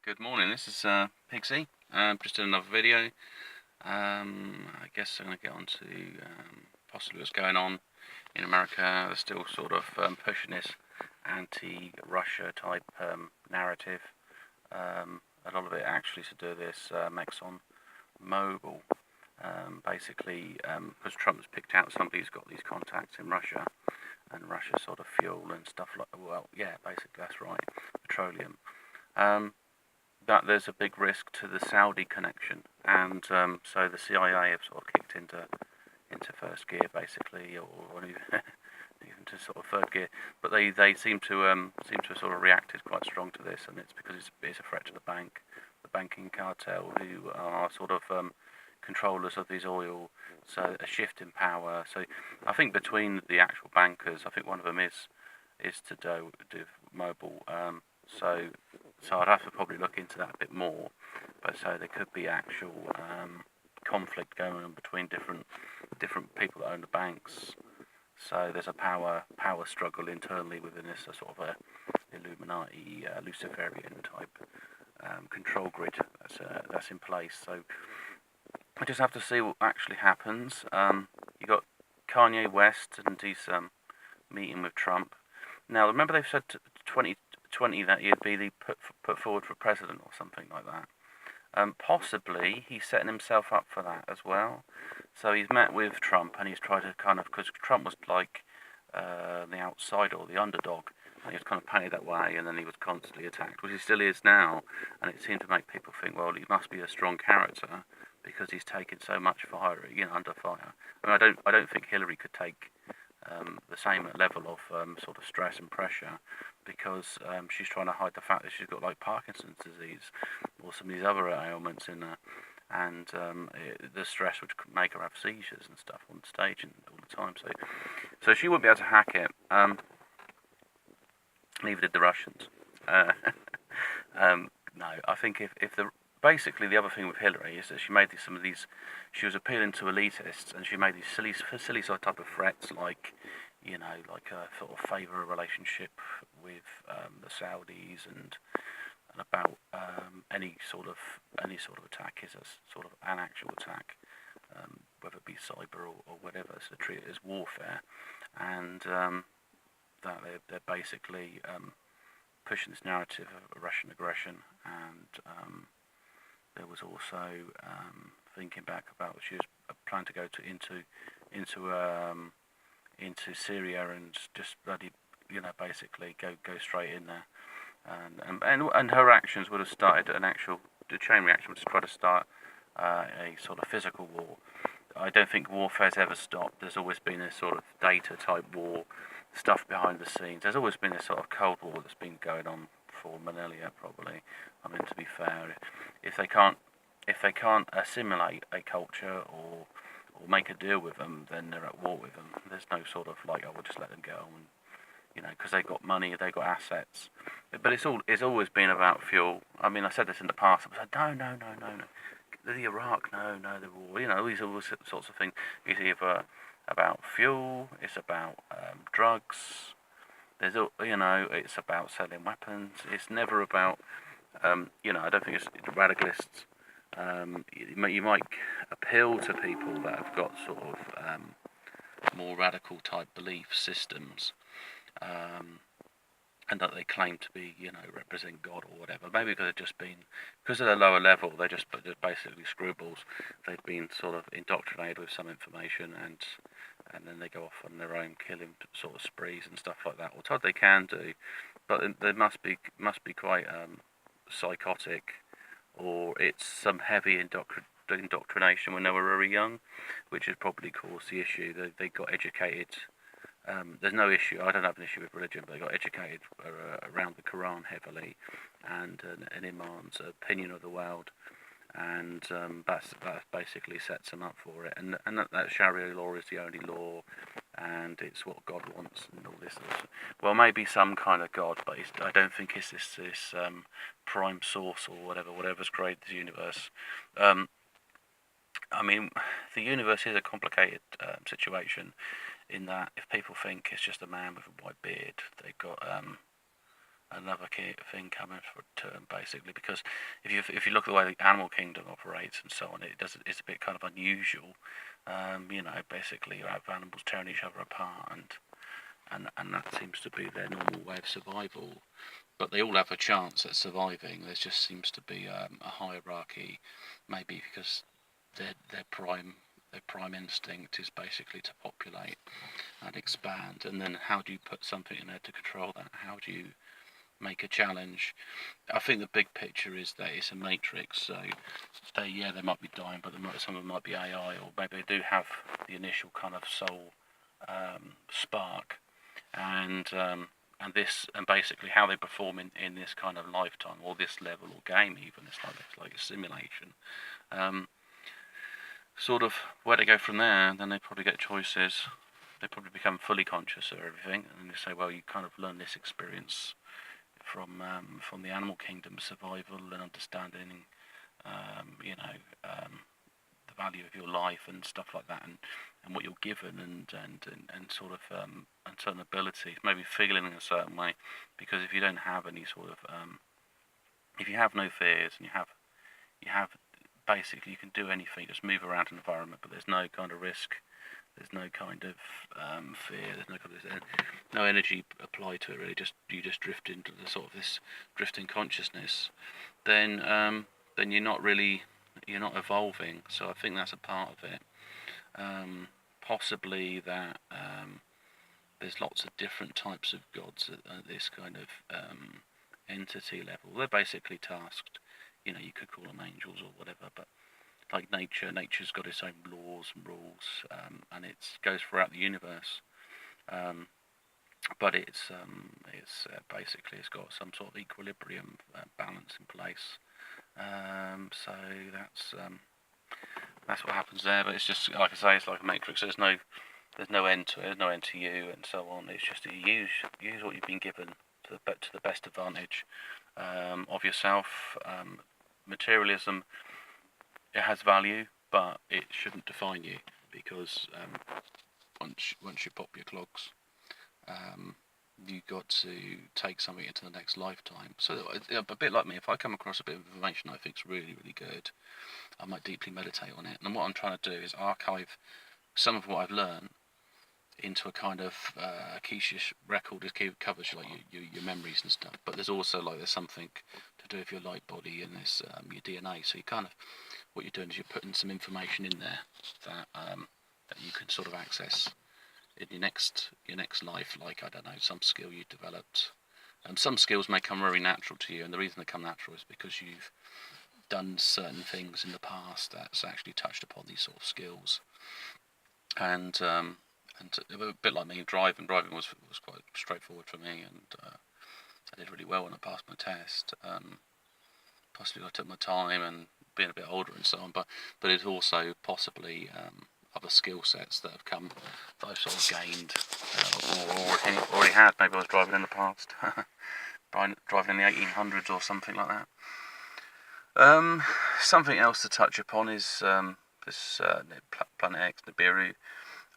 Good morning, this is Pixie. Just in another video. I guess I'm going to get on to possibly what's going on in America. They're still sort of pushing this anti-Russia type narrative. A lot of it actually to do with this Exxon Mobil. Basically, because Trump's picked out somebody who's got these contacts in Russia, and Russia sort of fuel and stuff like, well, yeah, basically that's right, petroleum. That there's a big risk to the Saudi connection, and so the CIA have sort of kicked into first gear basically, or even to sort of third gear. But they seem to sort of reacted quite strong to this, and it's because it's a threat to the banking cartel, who are sort of controllers of these oil. So a shift in power. So I think between the actual bankers, I think one of them is to do Mobil. So I'd have to probably look into that a bit more. But so there could be actual conflict going on between different people that own the banks. So there's a power struggle internally within this, a sort of a Illuminati, Luciferian type control grid that's in place. So I just have to see what actually happens. You got Kanye West and his meeting with Trump. Now remember they've said 2020 that he'd be put forward for president or something like that. Possibly he's setting himself up for that as well. So he's met with Trump and he's tried to kind of, because Trump was like the outsider or the underdog, and he was kind of painted that way, and then he was constantly attacked, which he still is now. And it seemed to make people think, well, he must be a strong character because he's taken so much fire, under fire. I mean, I don't think Hillary could take the same level of sort of stress and pressure, because she's trying to hide the fact that she's got like Parkinson's disease or some of these other ailments in her, and the stress would make her have seizures and stuff on stage and all the time. So she wouldn't be able to hack it. Neither did the Russians. No, I think if the basically the other thing with Hillary is that she made she was appealing to elitists, and she made these silly sort of type of threats, like like a sort of favour a relationship with the Saudis, and about any sort of attack is a sort of an actual attack, whether it be cyber or whatever, so treat it as warfare, and that they're basically pushing this narrative of Russian aggression. And there was also thinking back about she was planning to go into Syria and just bloody basically go straight in there, and her actions would have started the chain reaction would try to start a sort of physical war. I don't think warfare's ever stopped. There's always been this sort of data type war, stuff behind the scenes. There's always been this sort of Cold War that's been going on for millennia, probably. I mean, to be fair, if they can't assimilate a culture or make a deal with them, then they're at war with them. There's no sort of like, oh, we'll just let them go, and because they've got money, they've got assets. But it's always been about fuel. I mean, I said this in the past. I was like, no. The Iraq, no, the war. These all sorts of things. It's either about fuel, it's about drugs. It's about selling weapons. It's never about, I don't think it's radicalists. You might appeal to people that have got sort of more radical type belief systems, and that they claim to be, represent God or whatever. Maybe because of the lower level, they're basically screwballs. They've been sort of indoctrinated with some information, and then they go off on their own killing sort of sprees and stuff like that. Or they can do, but they must be quite psychotic, or it's some heavy indoctrination when they were very young, which has probably caused the issue. They got educated. There's no issue. I don't have an issue with religion, but they got educated around the Quran heavily, and an imam's opinion of the world, and that basically sets them up for it. And that Sharia law is the only law, and it's what God wants, and all this. Well, maybe some kind of God, but I don't think it's this prime source or whatever's created the universe. I mean, the universe is a complicated situation, in that if people think it's just a man with a white beard, they've got another thing coming for term, basically, because if you look at the way the animal kingdom operates and so on, it's a bit kind of unusual. Basically you have animals tearing each other apart, and that seems to be their normal way of survival. But they all have a chance at surviving. There just seems to be a hierarchy, maybe because their prime instinct is basically to populate and expand. And then how do you put something in there to control that? How do you make a challenge? I think the big picture is that it's a matrix. So they might be dying, but some of them might be AI, or maybe they do have the initial kind of soul spark, and basically how they perform in this kind of lifetime or this level or game. Even it's like a simulation. Sort of where they go from there, then they probably get choices. They probably become fully conscious of everything, and they say, well, you kind of learn this experience from the animal kingdom, survival and understanding, the value of your life and stuff like that, and what you're given, and sort of and certain abilities, maybe feeling in a certain way, because if you don't have any sort of if you have no fears, and you have basically you can do anything, just move around an environment, but there's no kind of risk, there's no kind of fear, there's no kind of no energy applied to it really. You just drift into the sort of this drifting consciousness. Then you're not evolving. So I think that's a part of it. Possibly that there's lots of different types of gods at this kind of entity level. They're basically tasked. You could call them angels or whatever, but like nature's got its own laws and rules, and it goes throughout the universe. But it's basically it's got some sort of equilibrium balance in place. So that's what happens there. But it's just like I say, it's like a matrix. There's no end to it. There's no end to you, and so on. It's just that you use what you've been given to the best advantage of yourself. Materialism, it has value, but it shouldn't define you, because once you pop your clogs, you've got to take something into the next lifetime. So a bit like me, if I come across a bit of information I think is really, really good, I might deeply meditate on it. And what I'm trying to do is archive some of what I've learned into a kind of quiche record that covers like your memories and stuff. But there's also there's something to do with your light body and this your DNA. So you kind of, what you're doing is you're putting some information in there that you can sort of access in your next life. Like, I don't know, some skill you developed. Some skills may come very natural to you, and the reason they come natural is because you've done certain things in the past that's actually touched upon these sort of skills. And a bit like me, driving was quite straightforward for me, and I did really well when I passed my test. Possibly I took my time and being a bit older and so on, but it's also possibly other skill sets that have come that I've sort of gained or already had. Maybe I was driving in the past, driving in the 1800s or something like that. Something else to touch upon is this Planet X, Nibiru.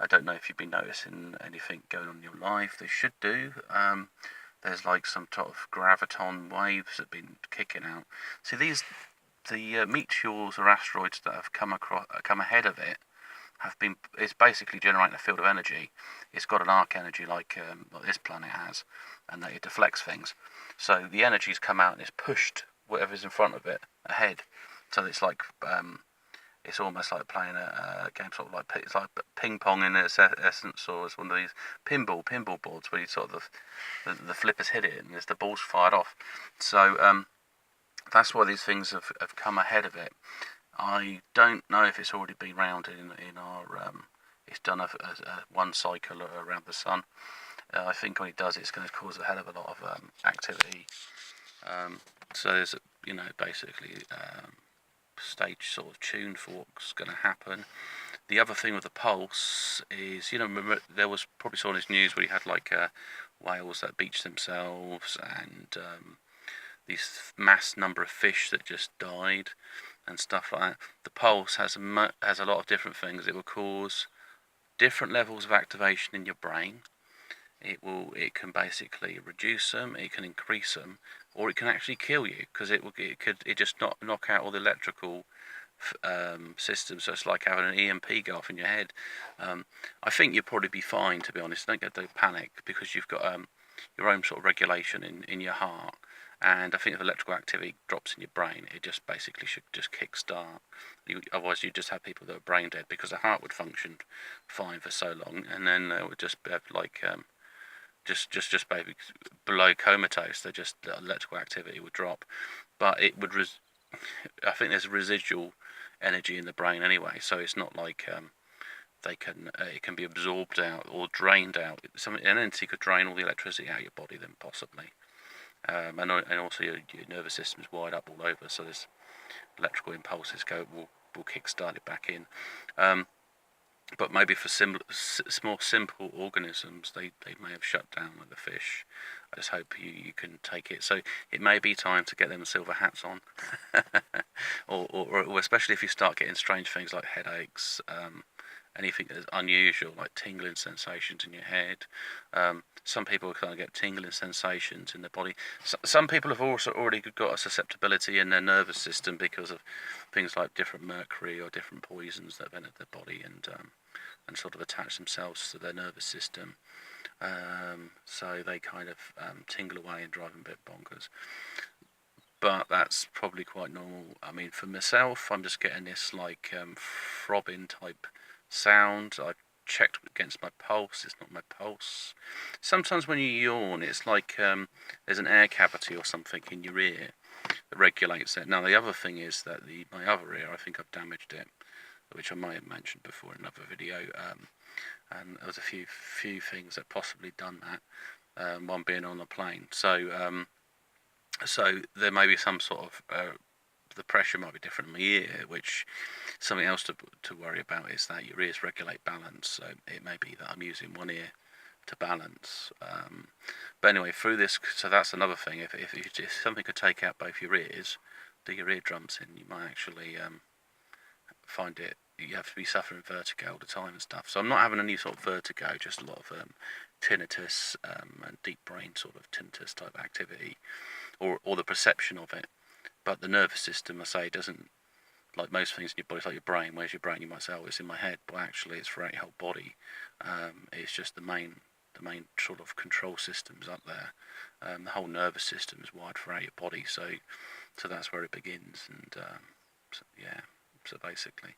I don't know if you've been noticing anything going on in your life. They should do. There's like some sort of graviton waves that have been kicking out. See, the meteors or asteroids that have come ahead of it it's basically generating a field of energy. It's got an arc energy like this planet has, and that it deflects things. So the energy's come out and it's pushed whatever's in front of it ahead. So it's like it's almost like playing a game, sort of like it's like ping pong in its essence, or it's one of these pinball boards where you sort of the flippers hit it and the ball's fired off. So that's why these things have come ahead of it. I don't know if it's already been round in our. It's done a one cycle around the sun. I think when it does, it's going to cause a hell of a lot of activity. So there's basically stage sort of tuned for what's going to happen. The other thing with the pulse is, remember there was probably saw this news where you had like whales that beached themselves, and these mass number of fish that just died and stuff like that. The pulse has a lot of different things. It will cause different levels of activation in your brain. it can basically reduce them, it can increase them, or it can actually kill you, because it just knock out all the electrical systems. So it's like having an EMP go off in your head. I think you'll probably be fine, to be honest. Don't panic, because you've got your own sort of regulation in your heart. And I think if electrical activity drops in your brain, it just basically should just kick-start. Otherwise, you just have people that are brain dead, because the heart would function fine for so long, and then they would just have like just maybe below comatose. They just, the electrical activity would drop, but it would. I think there's residual energy in the brain anyway, so it's not like it can be absorbed out or drained out. An entity could drain all the electricity out of your body, then possibly. And also your nervous system is wired up all over, so this electrical impulses will kick-start it back in. But maybe for more simple organisms, they may have shut down, like the fish. I just hope you can take it. So it may be time to get them silver hats on, or especially if you start getting strange things like headaches, anything that's unusual, like tingling sensations in your head. Some people kind of get tingling sensations in their body. Some people have also already got a susceptibility in their nervous system because of things like different mercury or different poisons that have entered their body and sort of attach themselves to their nervous system. So they kind of tingle away and drive them a bit bonkers. But that's probably quite normal. I mean, for myself, I'm just getting this like throbbing type sound. I've checked against my pulse. It's not my pulse. Sometimes when you yawn, it's like there's an air cavity or something in your ear that regulates it. Now the other thing is that my other ear, I think I've damaged it, which I might have mentioned before in another video. And there was a few things that possibly done that. One being on the plane. So there may be some sort of the pressure might be different in my ear, which something else to worry about is that your ears regulate balance. So it may be that I'm using one ear to balance. But anyway, through this, so that's another thing. If something could take out both your ears, do your eardrums in, you might actually find it. You have to be suffering vertigo all the time and stuff. So I'm not having any sort of vertigo, just a lot of tinnitus and deep brain sort of tinnitus type activity, or the perception of it. But the nervous system, I say, doesn't, like most things in your body, it's like your brain. Where's your brain? You might say, oh, it's in my head, but actually it's throughout your whole body. It's just the main sort of control systems up there. The whole nervous system is wired throughout your body, so that's where it begins. And so basically,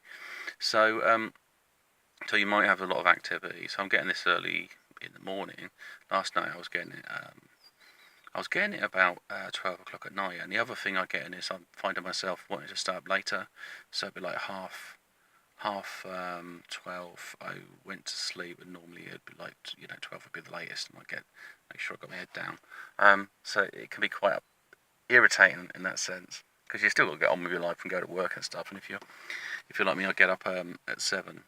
so you might have a lot of activity. So I'm getting this early in the morning. Last night I was getting it about 12 o'clock at night. And the other thing I get in is I'm finding myself wanting to stay up later. So it'd be like half 12 I went to sleep, and normally it'd be like 12 would be the latest, and I'd make sure I got my head down. So it can be quite irritating in that sense, because you still got to get on with your life and go to work and stuff. And if you're like me, I get up at 7.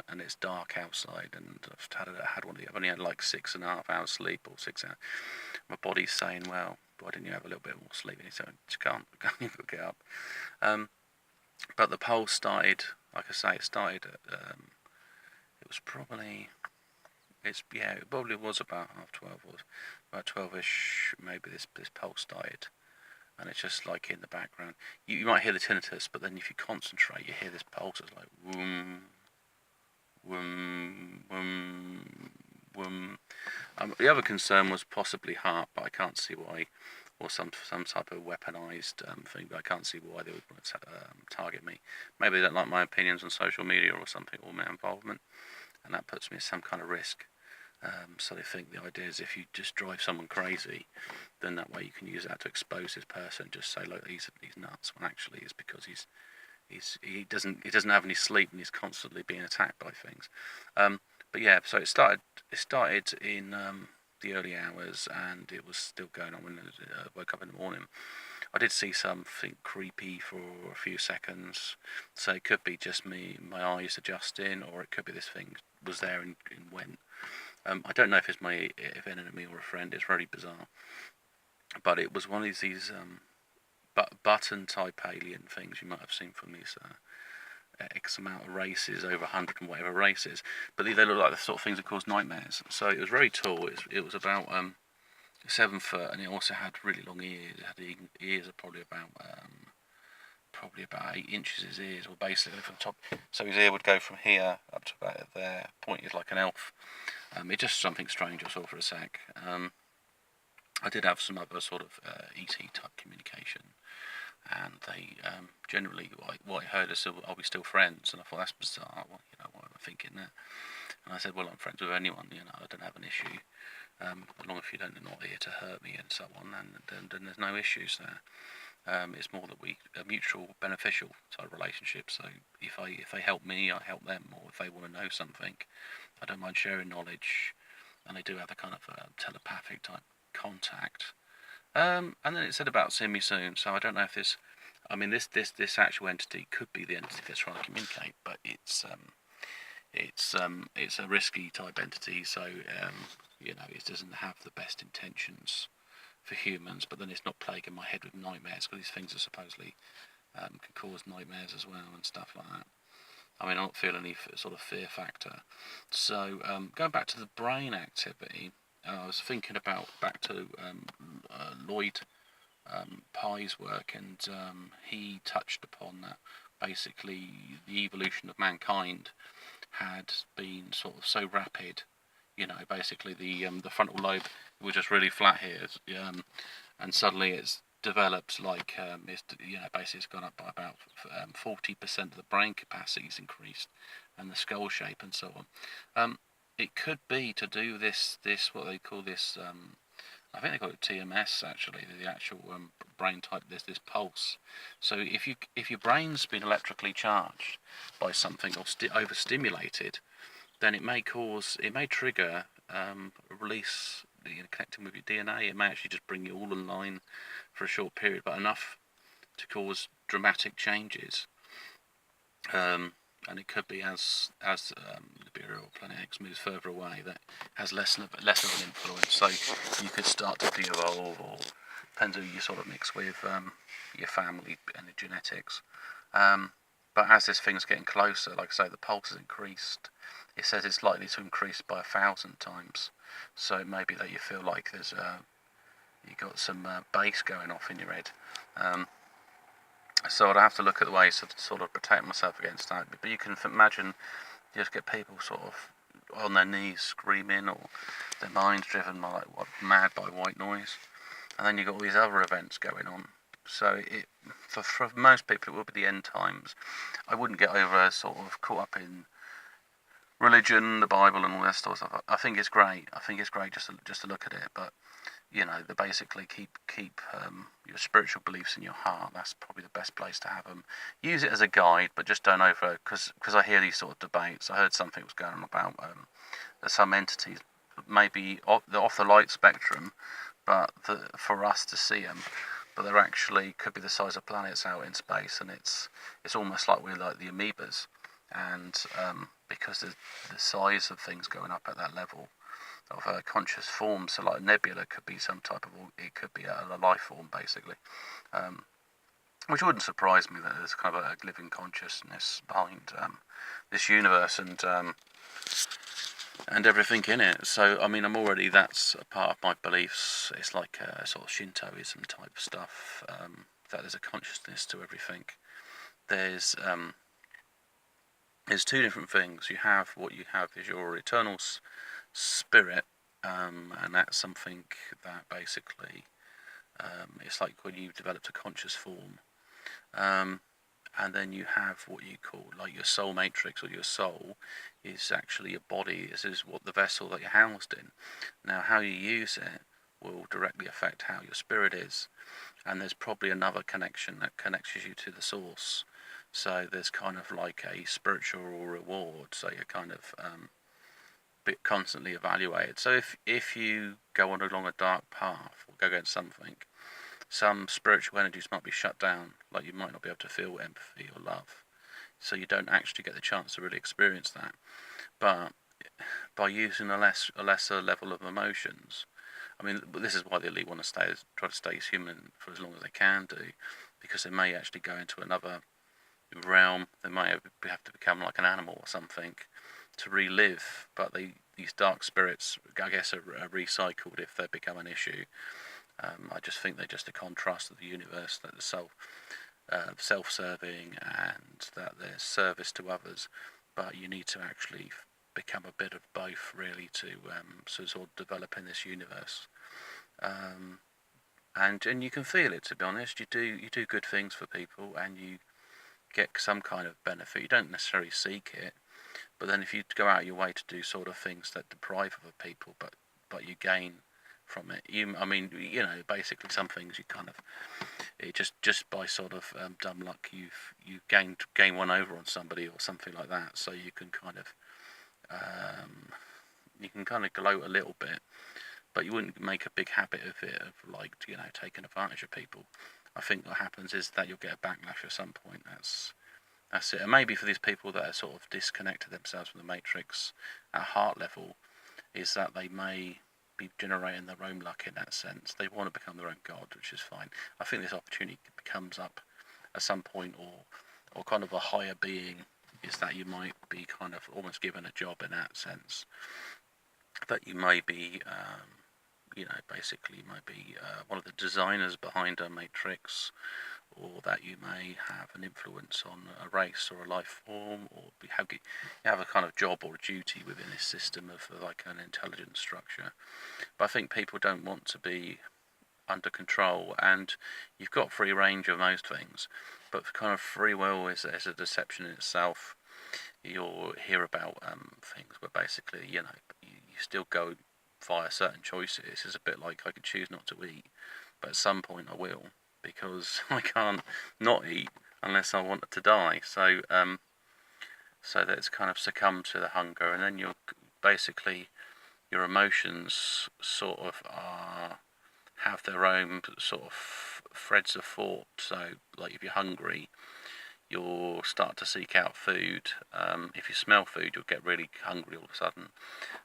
And it's dark outside, and I've only had like 6.5 hours sleep, or 6 hours. My body's saying, well, why didn't you have a little bit more sleep? And so you can't get up. But the pulse started, like I say, it started at, it probably was about 12:30, or about 12ish, maybe this pulse started. And it's just like in the background. You might hear the tinnitus, but then if you concentrate, you hear this pulse. It's like, whoom, whoom, whoom, whoom. The other concern was possibly heart, but I can't see why, or some type of weaponized thing, but I can't see why they would want to target me. Maybe they don't like my opinions on social media or something, or my involvement, and that puts me at some kind of risk. So they think the idea is if you just drive someone crazy, then that way you can use that to expose this person. Just say, look, he's nuts. When actually it's because he doesn't have any sleep, and he's constantly being attacked by things. But yeah, so it started in the early hours, and it was still going on when I woke up in the morning. I did see something creepy for a few seconds, so it could be just my eyes adjusting, or it could be this thing was there and went. I don't know if it's if an enemy or a friend. It's very bizarre, but it was one of these button type alien things you might have seen from these X amount of races, over 100 and whatever races, but they look like the sort of things that cause nightmares. So it was very tall. It was about 7 foot, and it also had really long ears. It had ears of probably about 8 inches. His ears were basically from the top, so his ear would go from here up to about there, pointed like an elf. It's just something strange I saw for a sec. I did have some other sort of ET type communication, and they generally what I heard is, "Are we still friends?" And I thought, that's bizarre. Well, why am I thinking that? And I said, well, I'm friends with anyone. I don't have an issue. As long as you don't, not here to hurt me and so on, and then there's no issues there. It's more that we a mutual beneficial type relationship. So if they help me, I help them, or if they want to know something, I don't mind sharing knowledge. And they do have a kind of telepathic type contact. And then it said about seeing me soon. So I don't know if this, I mean, this actual entity could be the entity that's trying to communicate, but it's a risky type entity. So it doesn't have the best intentions for humans, but then it's not plaguing my head with nightmares, because these things are supposedly can cause nightmares as well and stuff like that. I mean, I don't feel any sort of fear factor. So going back to the brain activity, I was thinking about back to Lloyd Pye's work, and he touched upon that basically the evolution of mankind had been sort of so rapid. Basically the frontal lobe was just really flat here, and suddenly it's developed like basically it's gone up by about 40% of the brain capacity's increased, and the skull shape and so on. It could be to do this what they call this. I think they call it T.M.S. actually, the actual brain type. This pulse. So if your brain's been electrically charged by something or overstimulated, then it may trigger a release, connecting with your DNA. It may actually just bring you all in line for a short period, but enough to cause dramatic changes. And it could be as Nibiru or Planet X moves further away, that has less of an influence. So you could start to de-evolve, or depends who you sort of mix with, your family and the genetics. But as this thing's getting closer, like I say, the pulse has increased. It says it's likely to increase by 1,000 times. So it may be that you feel like there's you got some bass going off in your head. So I'd have to look at the ways to sort of protect myself against that. But you can imagine, you just get people sort of on their knees screaming, or their minds driven by mad by white noise, and then you've got all these other events going on. So for most people it will be the end times. I wouldn't get over sort of caught up in religion, the Bible, and all that sort of stuff. I think it's great. I think it's great just to look at it, but they basically keep your spiritual beliefs in your heart. That's probably the best place to have them. Use it as a guide, but just don't over, because I hear these sort of debates. I heard something was going on about some entities maybe off the light spectrum, but for us to see them, but they're actually could be the size of planets out in space, and it's almost like we're like the amoebas, and because the size of things going up at that level of a conscious form, so like a nebula could be some type of, it could be a life form basically, which wouldn't surprise me that there's kind of a living consciousness behind this universe and everything in it. So I mean, that's a part of my beliefs. It's like a sort of Shintoism type stuff, that there's a consciousness to everything. There's two different things. What you have is your eternal spirit, and that's something that basically it's like when you've developed a conscious form, and then you have what you call like your soul matrix, or your soul is actually your body. This is what the vessel that you're housed in. Now how you use it will directly affect how your spirit is, and there's probably another connection that connects you to the source. So there's kind of like a spiritual reward, so you're kind of constantly evaluated. So if you go along a dark path or go against something, some spiritual energies might be shut down, like you might not be able to feel empathy or love, so you don't actually get the chance to really experience that. But by using a lesser level of emotions, I mean, this is why the elite want to try to stay as human for as long as they can do, because they may actually go into another realm. They might have to become like an animal or something to relive, but these dark spirits, I guess, are recycled if they become an issue. I just think they're just a contrast of the universe, that they're self-serving and that they're service to others, but you need to actually become a bit of both, really, to sort of develop in this universe. And you can feel it, to be honest. You do good things for people, and you get some kind of benefit. You don't necessarily seek it, but then if you go out your way to do sort of things that deprive other people, but you gain from it. Basically some things you kind of, it just by sort of dumb luck, you gain one over on somebody or something like that. So you can kind of gloat a little bit, but you wouldn't make a big habit of it, of like, taking advantage of people. I think what happens is that you'll get a backlash at some point. That's it. And maybe for these people that are sort of disconnected themselves from the Matrix at heart level, is that they may be generating their own luck in that sense. They want to become their own god, which is fine. I think this opportunity comes up at some point, or kind of a higher being, is that you might be kind of almost given a job in that sense. That you may be, basically you might be one of the designers behind a Matrix, or that you may have an influence on a race or a life form, or you have a kind of job or a duty within this system of like an intelligence structure. But I think people don't want to be under control, and you've got free range of most things, but kind of free will is a deception in itself. You'll hear about things where basically, you still go via certain choices. It's a bit like, I could choose not to eat, but at some point I will, because I can't not eat unless I want to die. So that it's kind of succumb to the hunger, and then you're basically, your emotions sort of have their own sort of threads of thought. So like, if you're hungry, you'll start to seek out food. If you smell food, you'll get really hungry all of a sudden.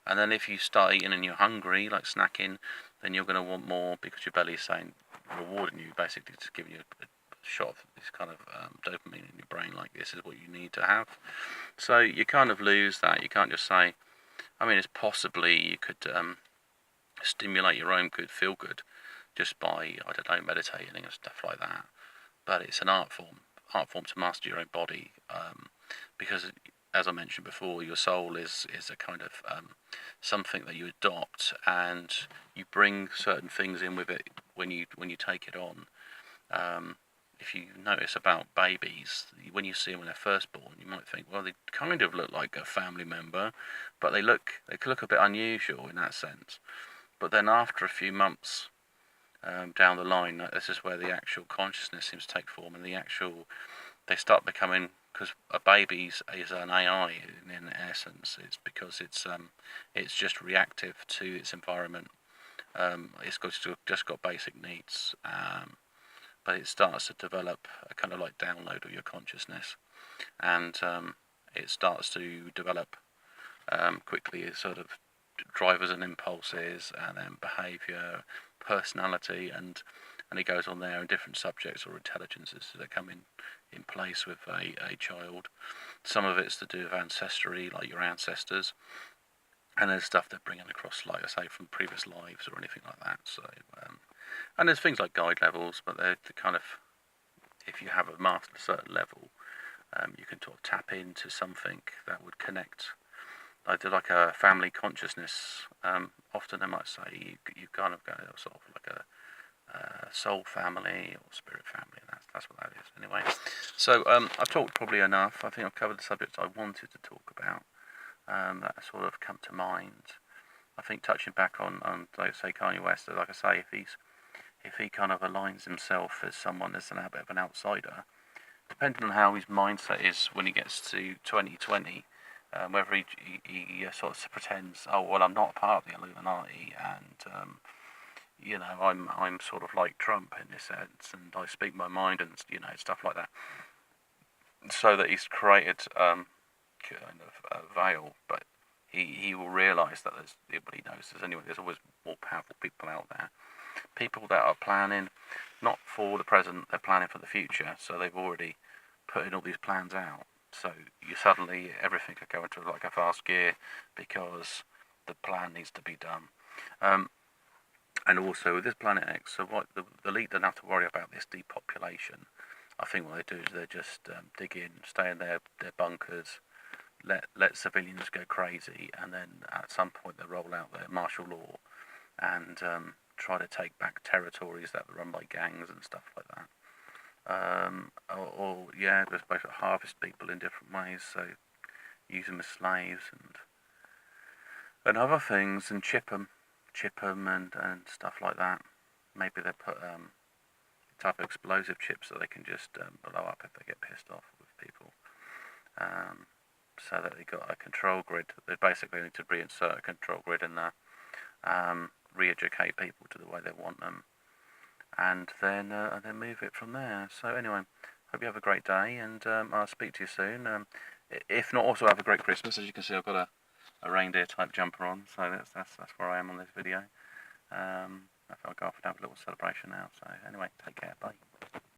And then if you start eating and you're hungry, like snacking, then you're going to want more, because your belly's saying, rewarding you, basically just giving you a shot of this kind of dopamine in your brain, like, this is what you need to have. So you kind of lose that. You can't just say, it's possibly you could stimulate your own good feel good just by, I don't know, meditating and stuff like that. But it's an art form to master your own body, because, as I mentioned before, your soul is a kind of something that you adopt, and you bring certain things in with it when you take it on. If you notice about babies, when you see them when they're first born, you might think, well, they kind of look like a family member, but they could look a bit unusual in that sense. But then after a few months down the line, this is where the actual consciousness seems to take form, and they start becoming, because a baby is an AI in essence. It's because it's just reactive to its environment. It's just got basic needs, but it starts to develop a kind of like download of your consciousness, and it starts to develop quickly as sort of drivers and impulses, and then behaviour, personality, and it goes on there, and different subjects or intelligences that come in place with a child. Some of it's to do with ancestry, like your ancestors, and there's stuff they're bringing across, like I say, from previous lives or anything like that. So and there's things like guide levels, but they're the kind of, if you have mastered a certain level, you can sort of tap into something that would connect. I do like a family consciousness. Often they might say you kind of go sort of like a soul family or spirit family, and that's what that is anyway. So I've talked probably enough. I think I've covered the subjects I wanted to talk about, that sort of come to mind. I think touching back on like say Kanye West, like I say, if he kind of aligns himself as someone that's a bit of an outsider, depending on how his mindset is when he gets to 2020, whether he sort of pretends, oh well, I'm not part of the Illuminati, and I'm sort of like Trump in this sense, and I speak my mind, and stuff like that, so that he's created kind of a veil. But he will realise that he knows there's always more powerful people out there, people that are planning not for the present, they're planning for the future. So they've already putting all these plans out. So you suddenly, everything could go into like a fast gear because the plan needs to be done. And also with this Planet X, so what the elite don't have to worry about this depopulation. I think what they do is they just dig in, stay in their bunkers, let civilians go crazy, and then at some point they roll out their martial law and try to take back territories that were run by gangs and stuff like that. Or yeah, just basically harvest people in different ways, so use them as slaves and other things, and chip them and stuff like that. Maybe they put type of explosive chips that they can just blow up if they get pissed off with people. So that they got a control grid. They basically need to reinsert a control grid in there, re-educate people to the way they want them, and then move it from there. So anyway, hope you have a great day, and I'll speak to you soon. If not, also have a great Christmas. As you can see, I've got a reindeer type jumper on, so that's where I am on this video. I feel like I'll have a little celebration now. So anyway, take care, bye.